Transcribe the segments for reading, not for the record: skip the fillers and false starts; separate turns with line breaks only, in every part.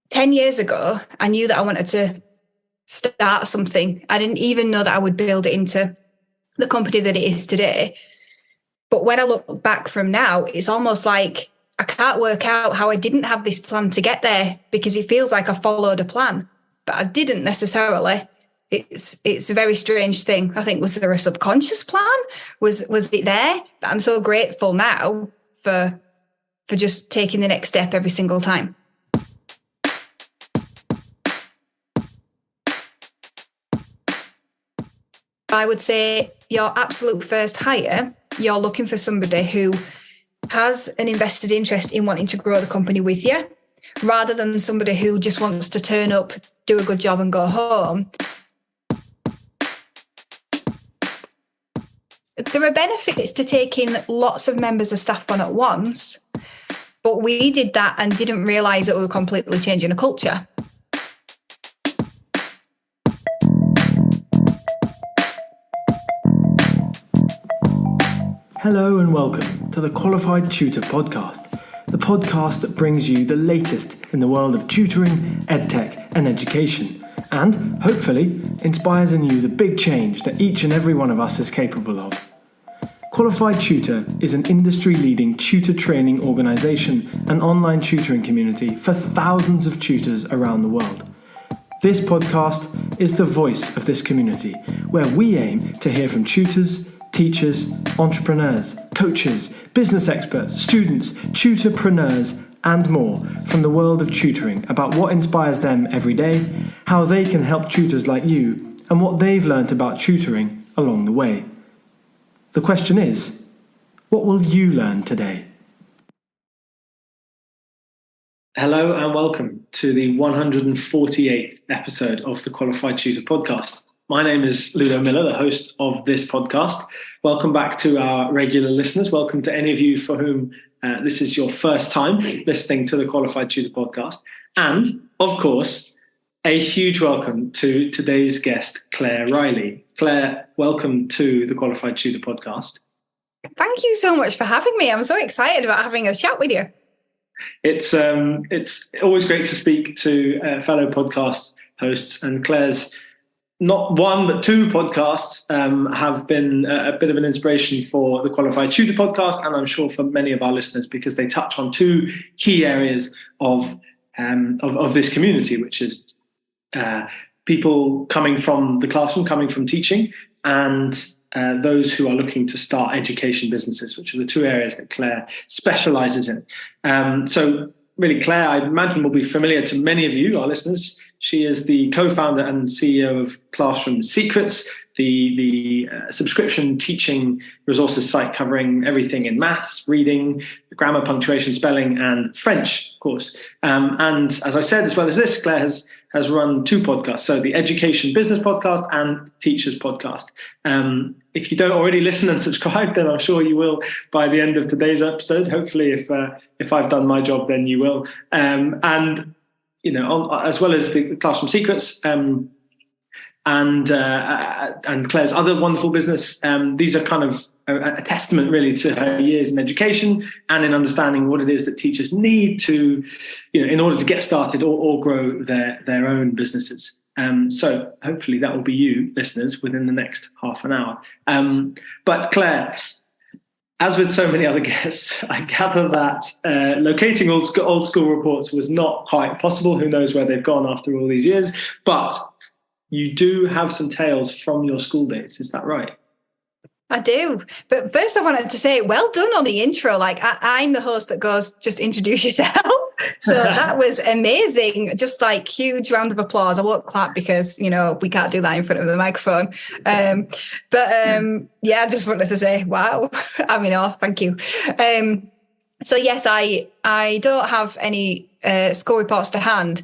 10 years ago, I knew that I wanted to start something. I didn't even know that I would build it into the company that it is today. But when I look back from now, it's almost like I can't work out how I didn't have this plan to get there, because it feels like I followed a plan, but I didn't necessarily. It's a very strange thing. I think, was there a subconscious plan? Was it there? But I'm so grateful now for just taking the next step every single time. I would say your absolute first hire, you're looking for somebody who has an invested interest in wanting to grow the company with you, rather than somebody who just wants to turn up, do a good job and go home. There are benefits to taking lots of members of staff on at once, but we did that and didn't realise that we were completely changing a culture.
Hello and welcome to the Qualified Tutor Podcast, the podcast that brings you the latest in the world of tutoring, edtech and education, and hopefully inspires in you the big change that each and every one of us is capable of. Qualified Tutor is an industry-leading tutor training organisation and online tutoring community for thousands of tutors around the world. This podcast is the voice of this community, where we aim to hear from tutors, teachers, entrepreneurs, coaches, business experts, students, tutorpreneurs, and more from the world of tutoring about what inspires them every day, how they can help tutors like you, and what they've learnt about tutoring along the way. The question is, what will you learn today? Hello and welcome to the 148th episode of the Qualified Tutor Podcast. My name is Ludo Miller, the host of this podcast. Welcome back to our regular listeners. Welcome to any of you for whom this is your first time listening to the Qualified Tutor Podcast. And, of course, a huge welcome to today's guest, Claire Riley. Claire, welcome to the Qualified Tutor Podcast.
Thank you so much for having me. I'm so excited about having a chat with you.
It's always great to speak to fellow podcast hosts, and Claire's not one but two podcasts have been a bit of an inspiration for the Qualified Tutor Podcast, and I'm sure for many of our listeners, because they touch on two key areas of this community, which is people coming from the classroom, coming from teaching, and those who are looking to start education businesses, which are the two areas that Claire specialises in. So really, Claire, I imagine, will be familiar to many of you, our listeners. She is the co-founder and CEO of Classroom Secrets, the subscription teaching resources site covering everything in maths, reading, grammar, punctuation, spelling, and French, of course. And as I said, as well as this, Claire has run two podcasts, so the Education Business Podcast and Teachers Podcast. If you don't already listen and subscribe, then I'm sure you will by the end of today's episode. Hopefully, if I've done my job, then you will. And you know, as well as the Classroom Secrets and Claire's other wonderful business, these are kind of a testament really to her years in education and in understanding what it is that teachers need to, you know, in order to get started or grow their own businesses. So hopefully that will be you, listeners, within the next half an hour. But Claire, as with so many other guests, I gather that locating old school reports was not quite possible. Who knows where they've gone after all these years? But you do have some tales from your school days. Is that right?
I do. But first I wanted to say, well done on the intro. Like I'm the host that goes, just introduce yourself. So that was amazing. Just like huge round of applause. I won't clap because, you know, we can't do that in front of the microphone. Yeah, I just wanted to say, wow. I mean, oh, thank you. So yes, I don't have any school reports to hand.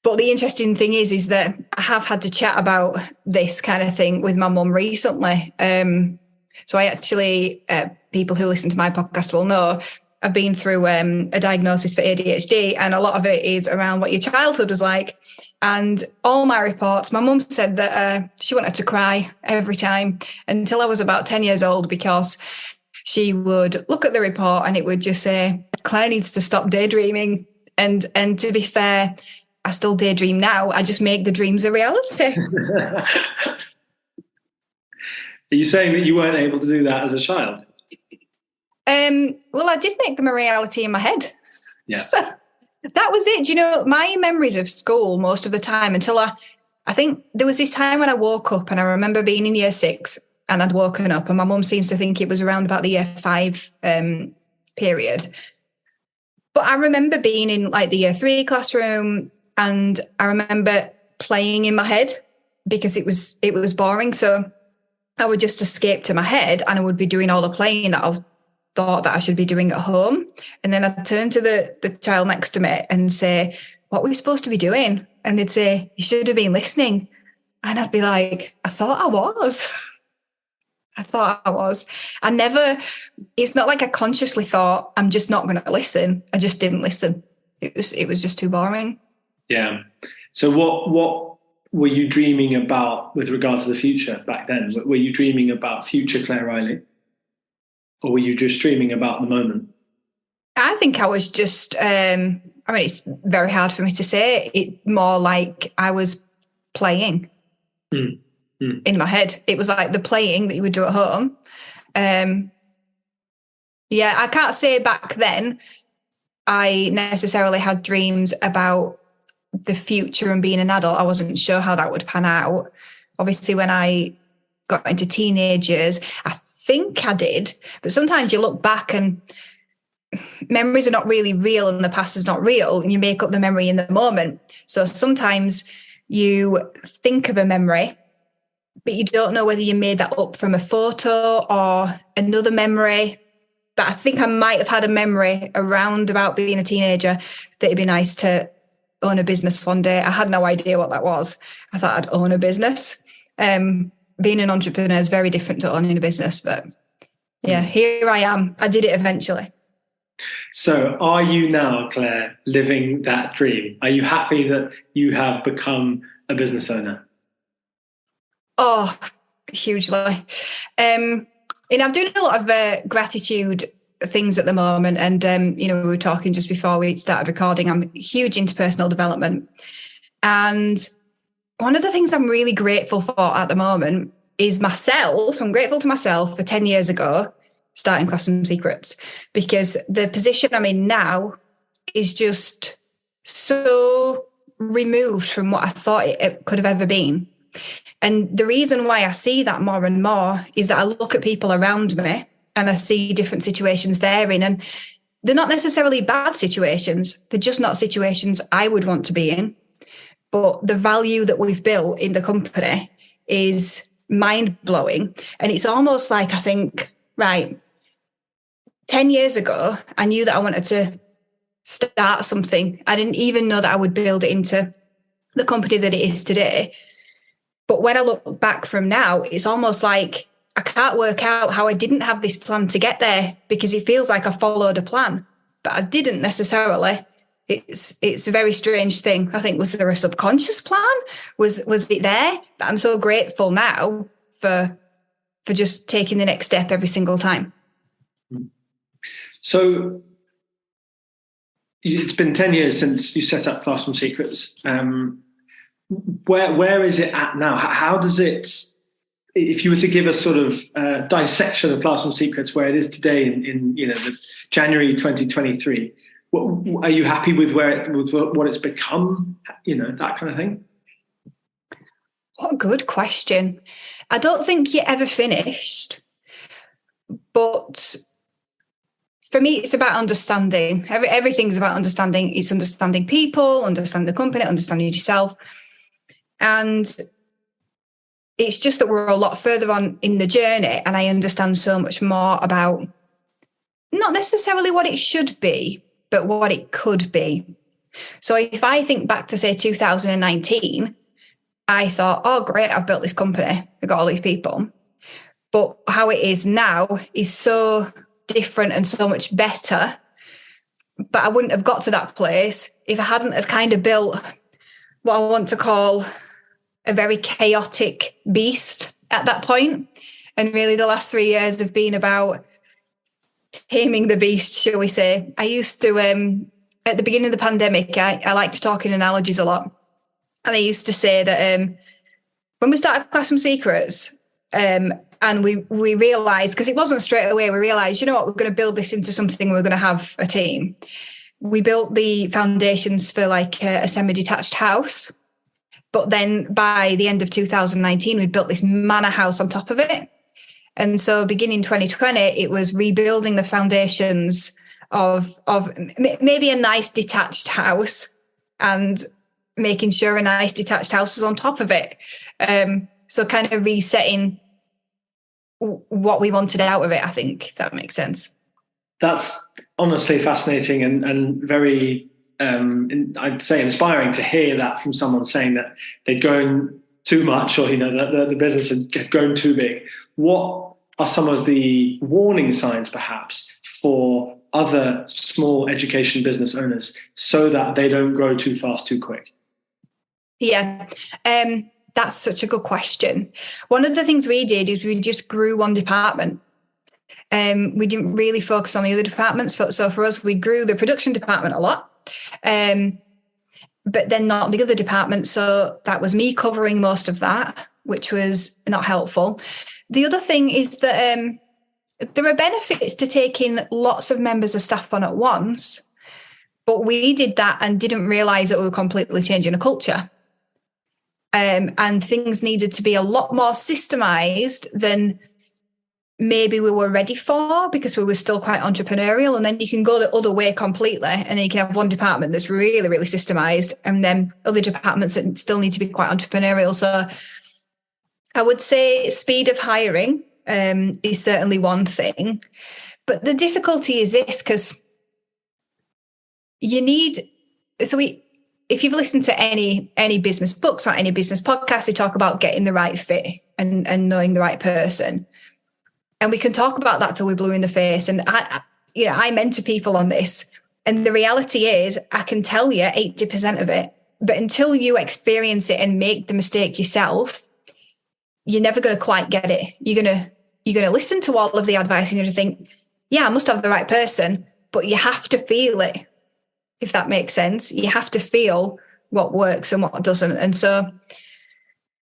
But the interesting thing is that I have had to chat about this kind of thing with my mum recently. So I actually, people who listen to my podcast will know, I've been through a diagnosis for ADHD, and a lot of it is around what your childhood was like. And all my reports, my mum said that she wanted to cry every time until I was about 10 years old, because she would look at the report and it would just say, Claire needs to stop daydreaming. And to be fair, I still daydream now. I just make the dreams a reality.
Are you saying that you weren't able to do that as a child?
Well, I did make them a reality in my head.
Yeah.
So that was it. You know, my memories of school most of the time until I think there was this time when I woke up and I remember being in year 6 and I'd woken up and my mum seems to think it was around about the year 5 period. But I remember being in like the year 3 classroom and I remember playing in my head because it was boring. So I would just escape to my head and I would be doing all the playing that I thought that I should be doing at home. And then I'd turn to the child next to me and say, what were we supposed to be doing? And they'd say, you should have been listening. And I'd be like, I thought I was. It's not like I consciously thought, I'm just not going to listen. I just didn't listen. It was just too boring.
Yeah. So what were you dreaming about with regard to the future back then? Were you dreaming about future Claire Riley? Or were you just dreaming about the moment?
I think I was just, it's very hard for me to say. It more like I was playing in my head. It was like the playing that you would do at home. I can't say back then I necessarily had dreams about the future and being an adult. I wasn't sure how that would pan out. Obviously, when I got into teenage years, I think I did, but sometimes you look back and memories are not really real and the past is not real and you make up the memory in the moment. So sometimes you think of a memory, but you don't know whether you made that up from a photo or another memory. But I think I might have had a memory around about being a teenager that it'd be nice to own a business one day. I had no idea what that was. I thought I'd own a business. Being an entrepreneur is very different to owning a business, but yeah, here I am. I did it eventually.
So are you now, Claire, living that dream? Are you happy that you have become a business owner?
Oh, hugely. I'm doing a lot of gratitude things at the moment. And, we were talking just before we started recording, I'm huge into personal development. And one of the things I'm really grateful for at the moment is myself. I'm grateful to myself for 10 years ago, starting Classroom Secrets, because the position I'm in now is just so removed from what I thought it could have ever been. And the reason why I see that more and more is that I look at people around me and I see different situations they're in. And they're not necessarily bad situations. They're just not situations I would want to be in. But the value that we've built in the company is mind-blowing. And it's almost like I think, right, 10 years ago, I knew that I wanted to start something. I didn't even know that I would build it into the company that it is today. But when I look back from now, it's almost like I can't work out how I didn't have this plan to get there because it feels like I followed a plan, but I didn't necessarily. It's a very strange thing. I think, was there a subconscious plan? Was it there? But I'm so grateful now for just taking the next step every single time.
So it's been 10 years since you set up Classroom Secrets. Where is it at now? How does it, if you were to give a sort of dissection of Classroom Secrets where it is today in the January 2023, are you happy with what it's become? That kind of thing.
What a good question. I don't think you're ever finished, but for me, it's about understanding. Everything's about understanding. It's understanding people, understanding the company, understanding yourself. And it's just that we're a lot further on in the journey and I understand so much more about not necessarily what it should be, but what it could be. So if I think back to, say, 2019, I thought, oh, great, I've built this company. I've got all these people. But how it is now is so different and so much better. But I wouldn't have got to that place if I hadn't have kind of built what I want to call a very chaotic beast at that point. And really the last 3 years have been about taming the beast, shall we say. I used to at the beginning of the pandemic, I like to talk in analogies a lot. And I used to say that when we started Classroom Secrets, and we realised, because it wasn't straight away, we realised, you know what, we're going to build this into something, we're going to have a team. We built the foundations for like a semi-detached house. But then by the end of 2019, we built this manor house on top of it. And so beginning 2020, it was rebuilding the foundations of maybe a nice detached house and making sure a nice detached house is on top of it. So kind of resetting what we wanted out of it, I think, if that makes sense.
That's honestly fascinating and very, I'd say, inspiring to hear that from someone saying that they'd grown too much, or, you know, that the business had grown too big. What are some of the warning signs, perhaps, for other small education business owners so that they don't grow too fast, too quick?
Yeah, that's such a good question. One of the things we did is we just grew one department. We didn't really focus on the other departments. So for us, we grew the production department a lot, but then not the other department. So that was me covering most of that, which was not helpful. The other thing is that there are benefits to taking lots of members of staff on at once, but we did that and didn't realise that we were completely changing a culture. And things needed to be a lot more systemised than maybe we were ready for, because we were still quite entrepreneurial. And then you can go the other way completely, and then you can have one department that's really, really systemised, and then other departments that still need to be quite entrepreneurial. So I would say speed of hiring is certainly one thing. But the difficulty is this, because if you've listened to any business books or any business podcasts, they talk about getting the right fit and knowing the right person. And we can talk about that till we're blue in the face. And I mentor people on this. And the reality is, I can tell you 80% of it, but until you experience it and make the mistake yourself, you're never going to quite get it. You're going to listen to all of the advice and you're going to think, yeah, I must have the right person, but you have to feel it. If that makes sense, you have to feel what works and what doesn't. And so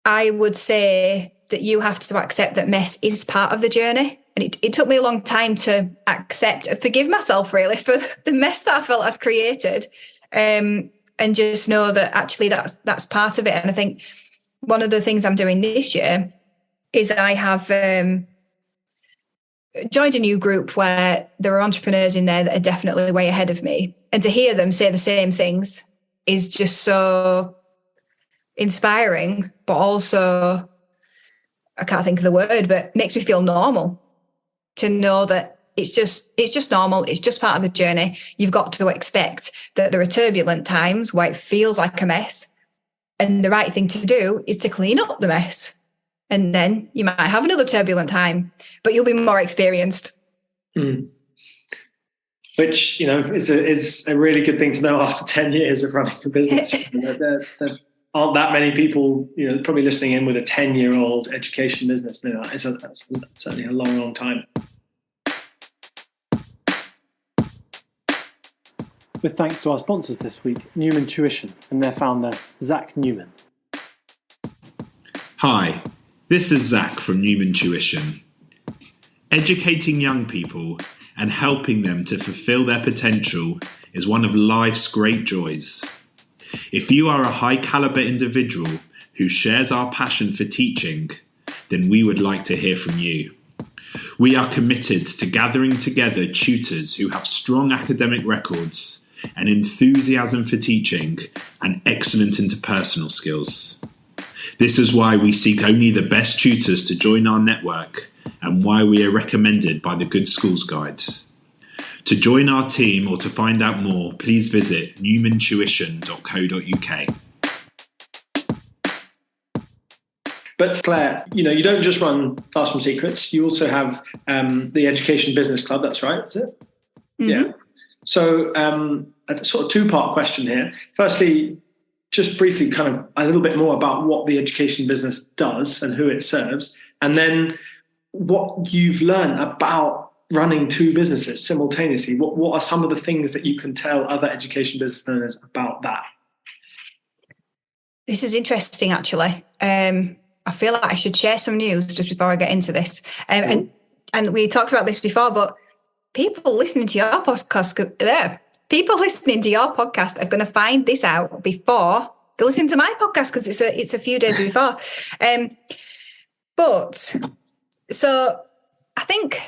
I would say that you have to accept that mess is part of the journey. And it took me a long time to accept and forgive myself, really, for the mess that I felt I've created, and just know that actually that's part of it. And I think one of the things I'm doing this year is I have joined a new group where there are entrepreneurs in there that are definitely way ahead of me. And to hear them say the same things is just so inspiring, but also, I can't think of the word, but makes me feel normal to know that it's just normal. It's just part of the journey. You've got to expect that there are turbulent times where it feels like a mess. And the right thing to do is to clean up the mess. And then you might have another turbulent time, but you'll be more experienced. Mm.
Which, is a really good thing to know after 10 years of running a business. There aren't that many people, probably listening in with a 10-year-old education business. That's certainly a long, long time.
With thanks to our sponsors this week, Newman Tuition and their founder, Zach Newman.
Hi, this is Zach from Newman Tuition. Educating young people and helping them to fulfill their potential is one of life's great joys. If you are a high-caliber individual who shares our passion for teaching, then we would like to hear from you. We are committed to gathering together tutors who have strong academic records, an enthusiasm for teaching, and excellent interpersonal skills. This is why we seek only the best tutors to join our network and why we are recommended by the Good Schools Guide. To join our team or to find out more, please visit newmantuition.co.uk.
But Claire, you don't just run Classroom Secrets, you also have the Education Business Club, that's right, is it? Mm-hmm. Yeah. So a sort of two-part question here. Firstly, just briefly kind of a little bit more about what the education business does and who it serves, and then what you've learned about running two businesses simultaneously? What are some of the things that you can tell other education business owners about that?
This is interesting, actually. I feel like I should share some news just before I get into this. And we talked about this before, but people listening to your podcast, are going to find this out before they listen to my podcast, because it's a few days before. But so I think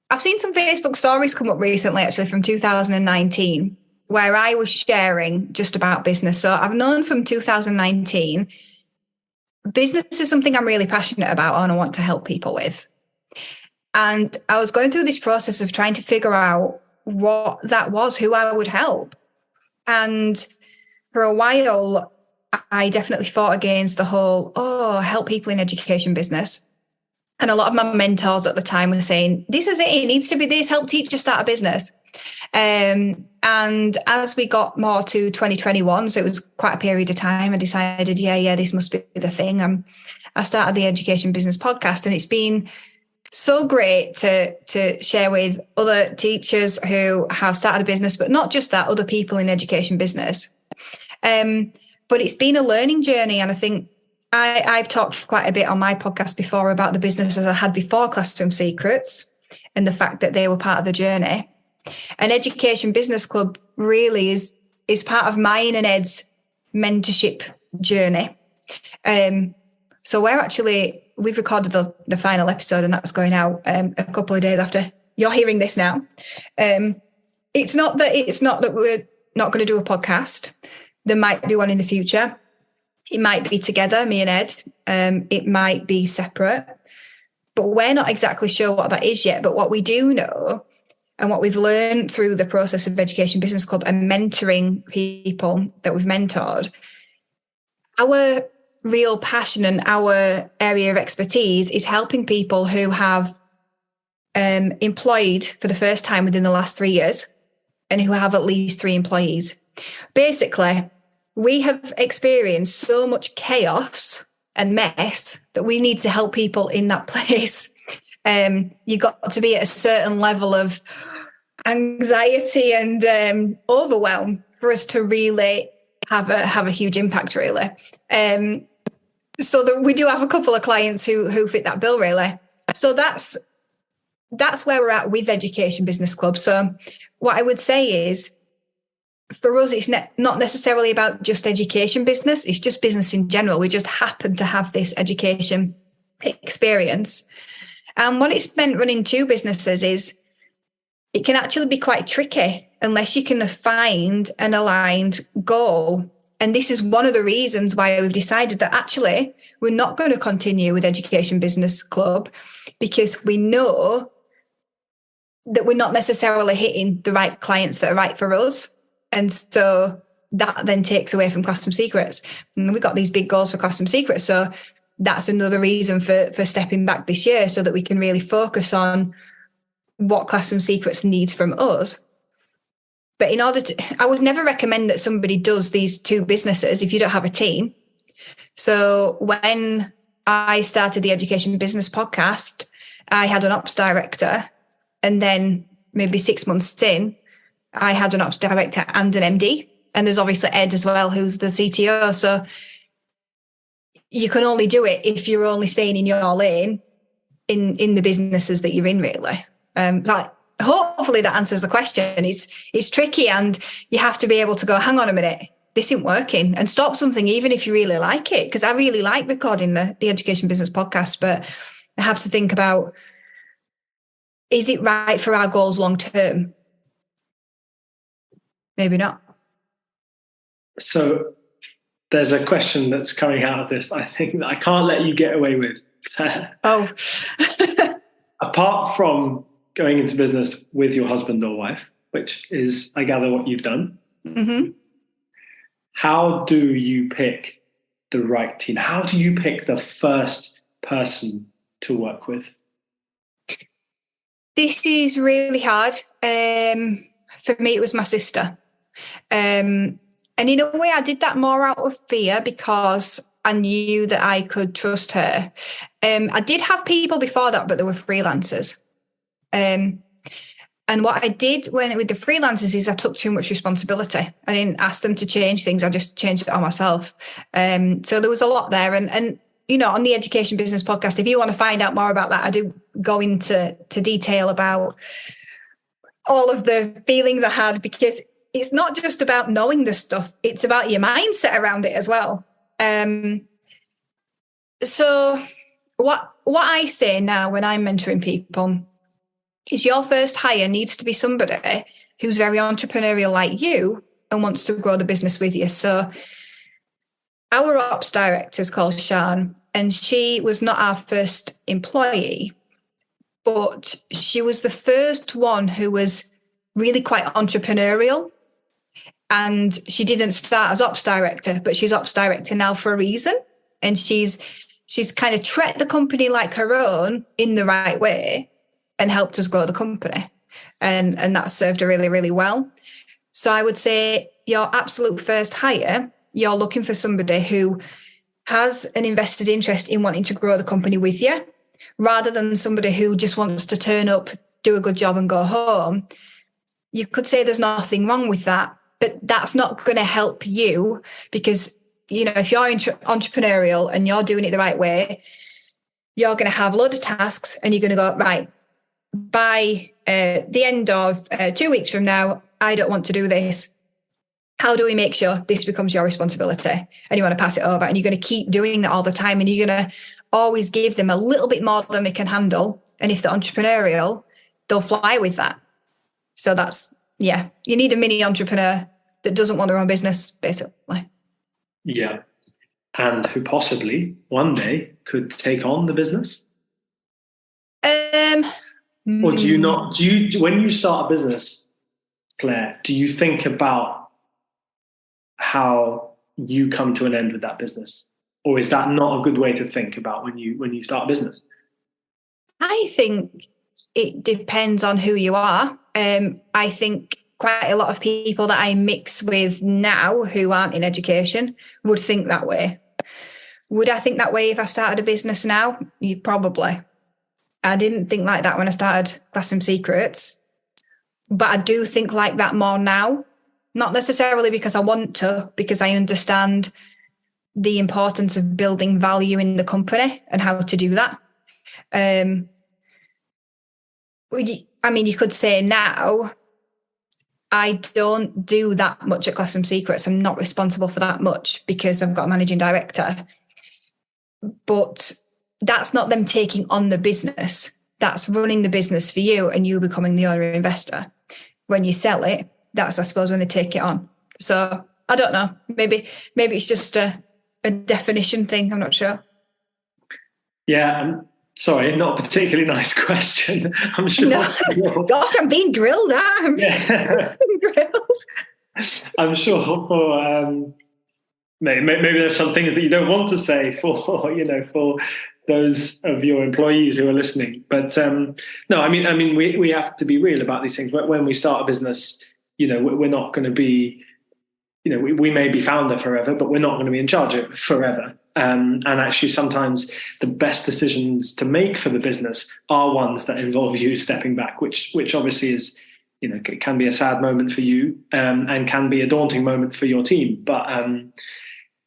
I've seen some Facebook stories come up recently, actually, from 2019, where I was sharing just about business. So I've known from 2019, business is something I'm really passionate about and I want to help people with. And I was going through this process of trying to figure out what that was, who I would help. And for a while, I definitely fought against the whole, help people in education business. And a lot of my mentors at the time were saying, this is it needs to be this, help teachers start a business. And as we got more to 2021, so it was quite a period of time, I decided, this must be the thing. I started the Education Business Podcast, and it's been so great to share with other teachers who have started a business, but not just that, other people in education business. But it's been a learning journey. And I think I've talked quite a bit on my podcast before about the businesses I had before Classroom Secrets and the fact that they were part of the journey. And Education Business Club really is part of mine and Ed's mentorship journey. So we've recorded the final episode, and that's going out a couple of days after you're hearing this now. It's not that we're not going to do a podcast. There might be one in the future. It might be together, me and Ed. It might be separate, but we're not exactly sure what that is yet. But what we do know, and what we've learned through the process of Education Business Club and mentoring people that we've mentored, our real passion and our area of expertise is helping people who have employed for the first time within the last 3 years and who have at least 3 employees. Basically, we have experienced so much chaos and mess that we need to help people in that place. You got to be at a certain level of anxiety and overwhelm for us to really have a huge impact, really. So that we do have a couple of clients who fit that bill, really. So that's where we're at with Education Business Club. So what I would say is, for us, it's not necessarily about just education business. It's just business in general. We just happen to have this education experience. And what it's meant running 2 businesses is it can actually be quite tricky unless you can find an aligned goal. And this is one of the reasons why we've decided that actually we're not going to continue with Education Business Club, because we know that we're not necessarily hitting the right clients that are right for us. And so that then takes away from Classroom Secrets. And we've got these big goals for Classroom Secrets. So that's another reason for stepping back this year, so that we can really focus on what Classroom Secrets needs from us. But I would never recommend that somebody does these 2 businesses if you don't have a team. So when I started the Education Business Podcast, I had an ops director, and then maybe 6 months in, I had an ops director and an MD. And there's obviously Ed as well, who's the CTO. So you can only do it if you're only staying in your lane in the businesses that you're in, really. Hopefully that answers the question. It's tricky, and you have to be able to go, hang on a minute, this isn't working, and stop something even if you really like it. Because I really like recording the Education Business Podcast, but I have to think about, is it right for our goals long term? Maybe not.
So there's a question that's coming out of this, I think, that I can't let you get away with.
Oh.
Apart from going into business with your husband or wife, which is, I gather, what you've done,
mm-hmm.
How do you pick the right team? How do you pick the first person to work with?
This is really hard. For me, it was my sister. And in a way, I did that more out of fear, because I knew that I could trust her. I did have people before that, but they were freelancers. And what I did with the freelancers is I took too much responsibility. I didn't ask them to change things. I just changed it on myself. So there was a lot there. And on the Education Business Podcast, if you want to find out more about that, I do go into detail about all of the feelings I had, because it's not just about knowing the stuff. It's about your mindset around it as well. So what I say now when I'm mentoring people is your first hire needs to be somebody who's very entrepreneurial like you and wants to grow the business with you. So our ops director is called Sian, and she was not our first employee, but she was the first one who was really quite entrepreneurial. And she didn't start as ops director, but she's ops director now for a reason. And she's kind of treated the company like her own in the right way and helped us grow the company. And that served her really, really well. So I would say your absolute first hire, you're looking for somebody who has an invested interest in wanting to grow the company with you, rather than somebody who just wants to turn up, do a good job and go home. You could say there's nothing wrong with that, but that's not going to help you, because, if you're entrepreneurial and you're doing it the right way, you're going to have a load of tasks and you're going to go, right, by the end of 2 weeks from now, I don't want to do this. How do we make sure this becomes your responsibility? And you want to pass it over, and you're going to keep doing that all the time, and you're going to always give them a little bit more than they can handle. And if they're entrepreneurial, they'll fly with that. So you need a mini entrepreneur that doesn't want to run business, basically.
Yeah. And who possibly one day could take on the business? Or do you not? When you start a business, Claire, do you think about how you come to an end with that business? Or is that not a good way to think about when you start a business?
I think it depends on who you are. I think quite a lot of people that I mix with now who aren't in education would think that way. Would I think that way if I started a business now? You probably. I didn't think like that when I started Classroom Secrets, but I do think like that more now. Not necessarily because I want to, because I understand the importance of building value in the company and how to do that. You could say now, I don't do that much at Classroom Secrets. I'm not responsible for that much because I've got a managing director. But that's not them taking on the business. That's running the business for you and you becoming the owner investor. When you sell it, that's, I suppose, when they take it on. So I don't know. Maybe it's just a definition thing. I'm not sure.
Yeah. Sorry, not a particularly nice question. I'm sure.
No. Gosh, I'm being grilled now.
Yeah. I'm sure for maybe there's some things that you don't want to say for those of your employees who are listening. But no, I mean, we have to be real about these things. When we start a business, we're not going to be, we may be founder forever, but we're not going to be in charge of it forever. And actually, sometimes the best decisions to make for the business are ones that involve you stepping back, which obviously is, can be a sad moment for you, and can be a daunting moment for your team. But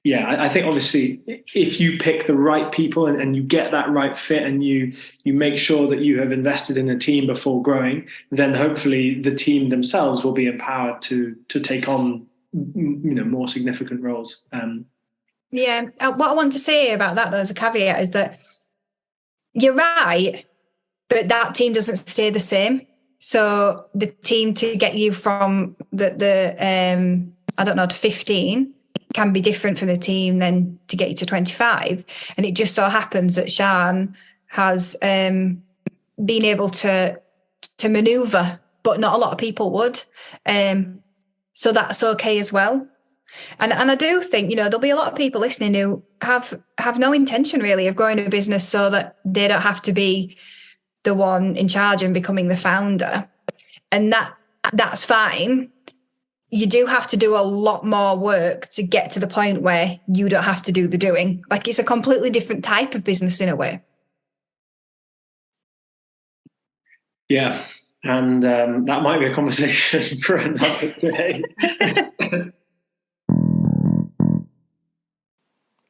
I think obviously if you pick the right people and you get that right fit and you make sure that you have invested in a team before growing, then hopefully the team themselves will be empowered to take on more significant roles.
What I want to say about that, though, as a caveat, is that you're right, but that team doesn't stay the same. So the team to get you from the to 15 can be different from the team then to get you to 25. And it just so happens that Sian has been able to maneuver, but not a lot of people would. So that's okay as well. And I do think, there'll be a lot of people listening who have no intention really of growing a business so that they don't have to be the one in charge and becoming the founder. And that's fine. You do have to do a lot more work to get to the point where you don't have to do the doing. Like, it's a completely different type of business in a way.
Yeah. And that might be a conversation for another day.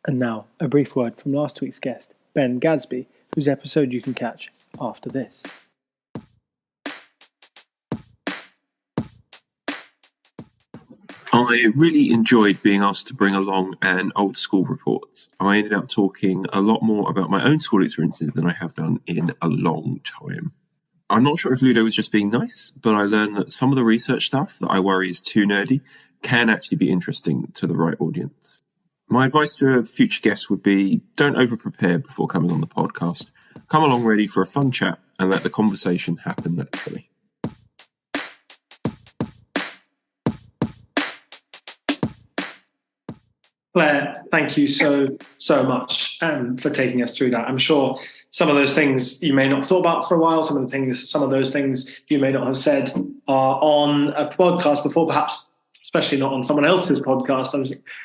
And now, a brief word from last week's guest, Ben Gadsby, whose episode you can catch after this.
I really enjoyed being asked to bring along an old school report. I ended up talking a lot more about my own school experiences than I have done in a long time. I'm not sure if Ludo was just being nice, but I learned that some of the research stuff that I worry is too nerdy can actually be interesting to the right audience. My advice to a future guest would be don't over-prepare before coming on the podcast. Come along ready for a fun chat and let the conversation happen naturally.
Claire, thank you so much for taking us through that. I'm sure some of those things you may not have thought about for a while. Some of those things you may not have said are on a podcast before, perhaps especially not on someone else's podcast.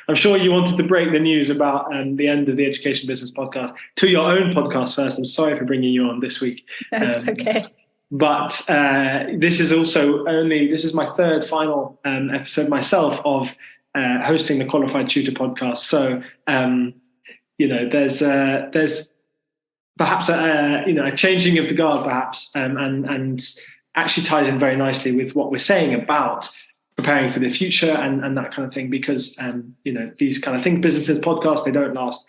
I'm sure you wanted to break the news about the end of the Education Business podcast to your own podcast first. I'm sorry for bringing you on this week.
That's okay.
But this is my third final episode myself of hosting the Qualified Tutor podcast. So, there's perhaps a changing of the guard, perhaps, and actually ties in very nicely with what we're saying about preparing for the future and that kind of thing, because, these kind of things, businesses, podcasts, they don't last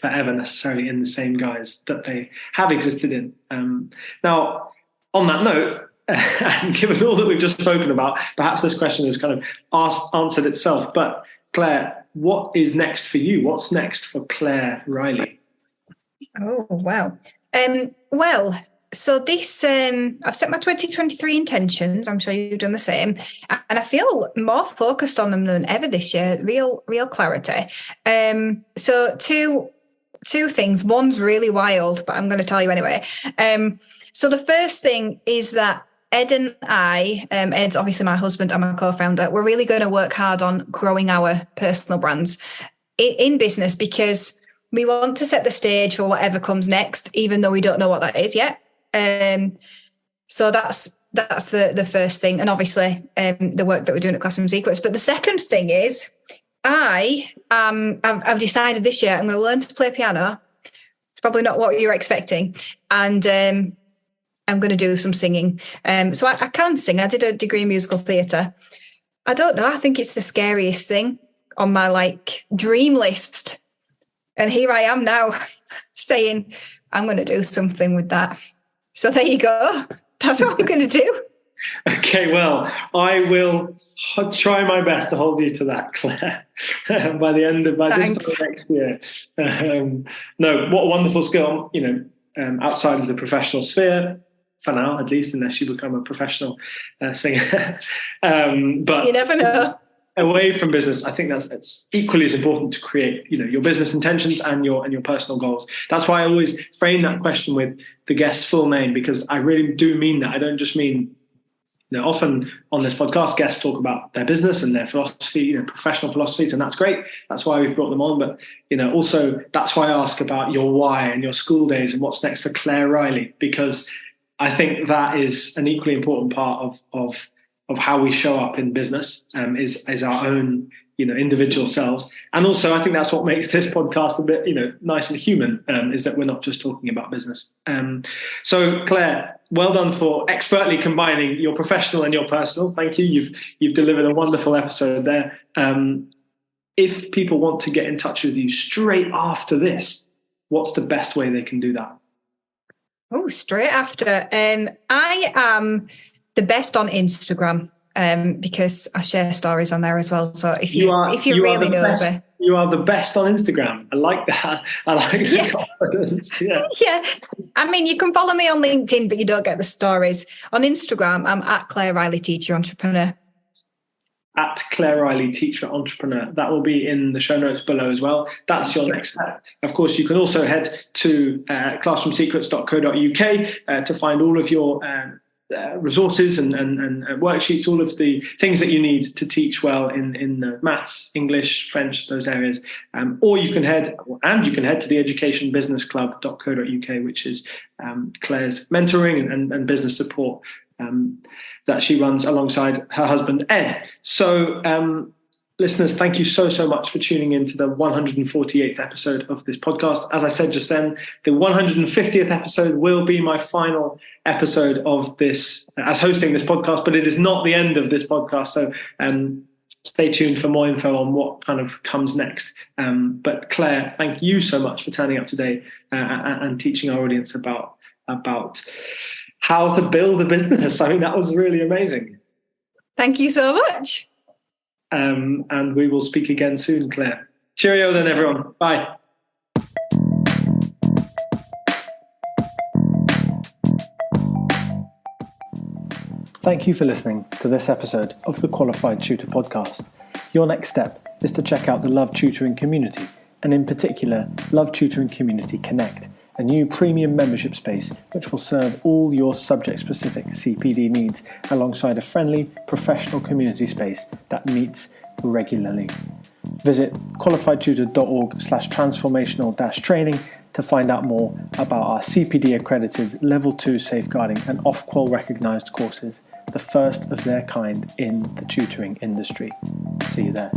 forever necessarily in the same guise that they have existed in. Now, on that note, and given all that we've just spoken about, perhaps this question has kind of answered itself. But Claire, what is next for you? What's next for Claire Riley?
Oh, wow. So this, I've set my 2023 intentions. I'm sure you've done the same. And I feel more focused on them than ever this year, real clarity. So two things. One's really wild, but I'm going to tell you anyway. So the first thing is that Ed and I, Ed's obviously my husband and my co-founder, we're really going to work hard on growing our personal brands in business, because we want to set the stage for whatever comes next, even though we don't know what that is yet. So that's the first thing. And obviously the work that we're doing at Classroom Secrets. But the second thing is I've decided this year I'm going to learn to play piano. It's probably not what you're expecting. And I'm going to do some singing. So I can sing. I did a degree in musical theatre. I don't know. I think it's the scariest thing on my dream list. And here I am now saying I'm going to do something with that. So there you go. That's what I'm going to do.
Okay, well, I will try my best to hold you to that, Claire, by this time next year. No, what a wonderful skill, outside of the professional sphere, for now, at least, unless you become a professional singer. But
you never know.
Away from business, I think it's equally as important to create, your business intentions and your personal goals. That's why I always frame that question with the guest's full name, because I really do mean that. I don't just mean, often on this podcast, guests talk about their business and their philosophy, professional philosophies, and that's great. That's why we've brought them on. But, also that's why I ask about your why and your school days and what's next for Claire Riley, because I think that is an equally important part of how we show up in business, is our own, individual selves. And also, I think that's what makes this podcast a bit, nice and human, is that we're not just talking about business. So Claire, well done for expertly combining your professional and your personal. Thank you. You've delivered a wonderful episode there. If people want to get in touch with you straight after this, what's the best way they can do that?
Oh, straight after. I am the best on Instagram, because I share stories on there as well. So if you're really nosy,
you are the best on Instagram. I like that. I like the confidence. Yeah.
Yeah. I mean, you can follow me on LinkedIn, but you don't get the stories. On Instagram, I'm at Claire Riley Teacher Entrepreneur.
At Claire Riley Teacher Entrepreneur. That will be in the show notes below as well. That's your next step. Of course, you can also head to classroomsecrets.co.uk to find all of your resources and worksheets, all of the things that you need to teach well in maths, English, French, those areas. Or you can head to the educationbusinessclub.co.uk, which is Claire's mentoring and business support that she runs alongside her husband, Ed. So, listeners, thank you so much for tuning in to the 148th episode of this podcast. As I said just then, the 150th episode will be my final episode of this, as hosting this podcast, but it is not the end of this podcast. So stay tuned for more info on what kind of comes next. But Claire, thank you so much for turning up today and teaching our audience about how to build a business. I mean, that was really amazing.
Thank you so much.
And we will speak again soon, Claire. Cheerio then, everyone. Bye.
Thank you for listening to this episode of the Qualified Tutor Podcast. Your next step is to check out the Love Tutoring community, and in particular, Love Tutoring Community Connect, a new premium membership space which will serve all your subject-specific CPD needs alongside a friendly, professional community space that meets regularly. Visit qualifiedtutor.org/transformational-training to find out more about our CPD accredited Level 2 safeguarding and Ofqual recognised courses, the first of their kind in the tutoring industry. See you there.